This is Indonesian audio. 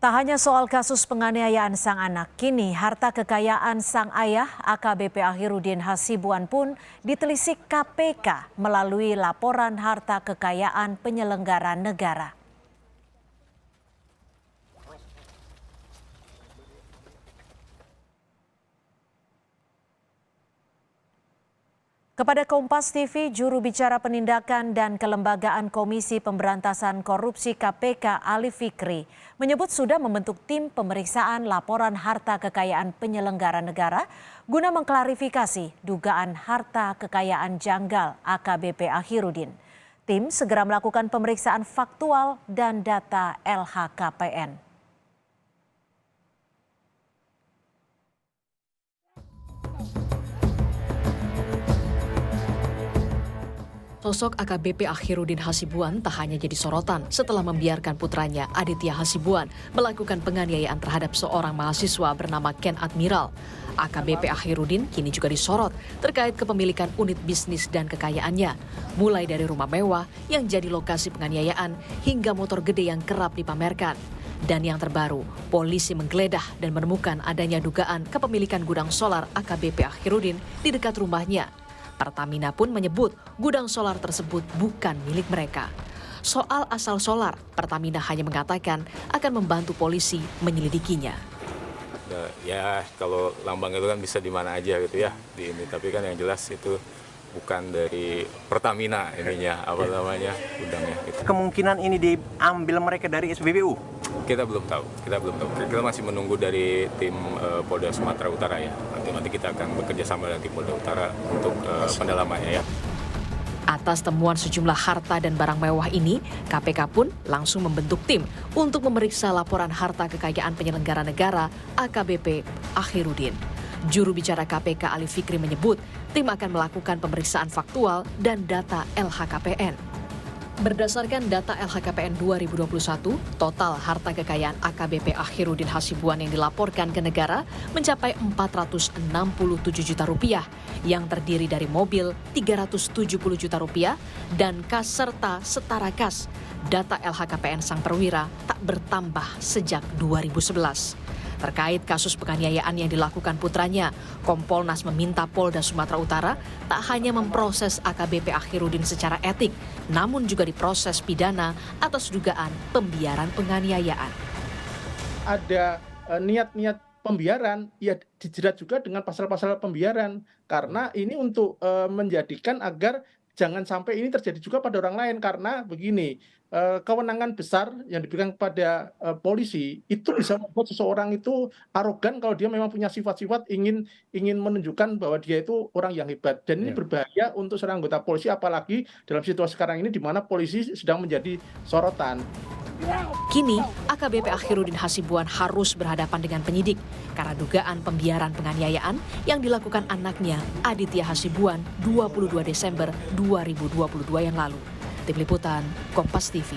Tak hanya soal kasus penganiayaan sang anak, kini harta kekayaan sang ayah AKBP Akhirudin Hasibuan pun ditelisik KPK melalui laporan harta kekayaan penyelenggara negara. Kepada Kompas TV, juru bicara penindakan dan kelembagaan Komisi Pemberantasan Korupsi KPK Ali Fikri menyebut sudah membentuk tim pemeriksaan laporan harta kekayaan penyelenggara negara guna mengklarifikasi dugaan harta kekayaan janggal AKBP Akhirudin. Tim segera melakukan pemeriksaan faktual dan data LHKPN. Sosok AKBP Akhirudin Hasibuan tak hanya jadi sorotan setelah membiarkan putranya Aditya Hasibuan melakukan penganiayaan terhadap seorang mahasiswa bernama Ken Admiral. AKBP Akhirudin kini juga disorot terkait kepemilikan unit bisnis dan kekayaannya, mulai dari rumah mewah yang jadi lokasi penganiayaan hingga motor gede yang kerap dipamerkan. Dan yang terbaru, polisi menggeledah dan menemukan adanya dugaan kepemilikan gudang solar AKBP Akhirudin di dekat rumahnya. Pertamina pun menyebut gudang solar tersebut bukan milik mereka. Soal asal solar, Pertamina hanya mengatakan akan membantu polisi menyelidikinya. Ya kalau lambang itu kan bisa di mana aja gitu ya di ini, tapi kan yang jelas itu bukan dari Pertamina ininya gudangnya gitu. Kemungkinan ini diambil mereka dari SPBU? Kita belum tahu. Kita masih menunggu dari tim Polda Sumatera Utara ya. Nanti kita akan bekerja sama dengan tim Polda Utara untuk pendalamannya ya. Atas temuan sejumlah harta dan barang mewah ini, KPK pun langsung membentuk tim untuk memeriksa laporan harta kekayaan penyelenggara negara AKBP Akhirudin. Juru bicara KPK Ali Fikri menyebut tim akan melakukan pemeriksaan faktual dan data LHKPN. Berdasarkan data LHKPN 2021, total harta kekayaan AKBP Akhirudin Hasibuan yang dilaporkan ke negara mencapai 467 juta rupiah, yang terdiri dari mobil 370 juta rupiah dan kas serta setara kas. Data LHKPN sang perwira tak bertambah sejak 2011. Terkait kasus penganiayaan yang dilakukan putranya, Kompolnas meminta Polda Sumatera Utara tak hanya memproses AKBP Akhirudin secara etik, namun juga diproses pidana atas dugaan pembiaran penganiayaan. Ada niat-niat pembiaran, ya dijerat juga dengan pasal-pasal pembiaran, karena ini untuk menjadikan agar jangan sampai ini terjadi juga pada orang lain, karena begini, kewenangan besar yang diberikan kepada polisi itu bisa membuat seseorang itu arogan kalau dia memang punya sifat-sifat ingin menunjukkan bahwa dia itu orang yang hebat, dan ini berbahaya untuk seorang anggota polisi, apalagi dalam situasi sekarang ini di mana polisi sedang menjadi sorotan. Kini, AKBP Akhirudin Hasibuan harus berhadapan dengan penyidik karena dugaan pembiaran penganiayaan yang dilakukan anaknya Aditya Hasibuan 22 Desember 2022 yang lalu. Tim Liputan, Kompas TV.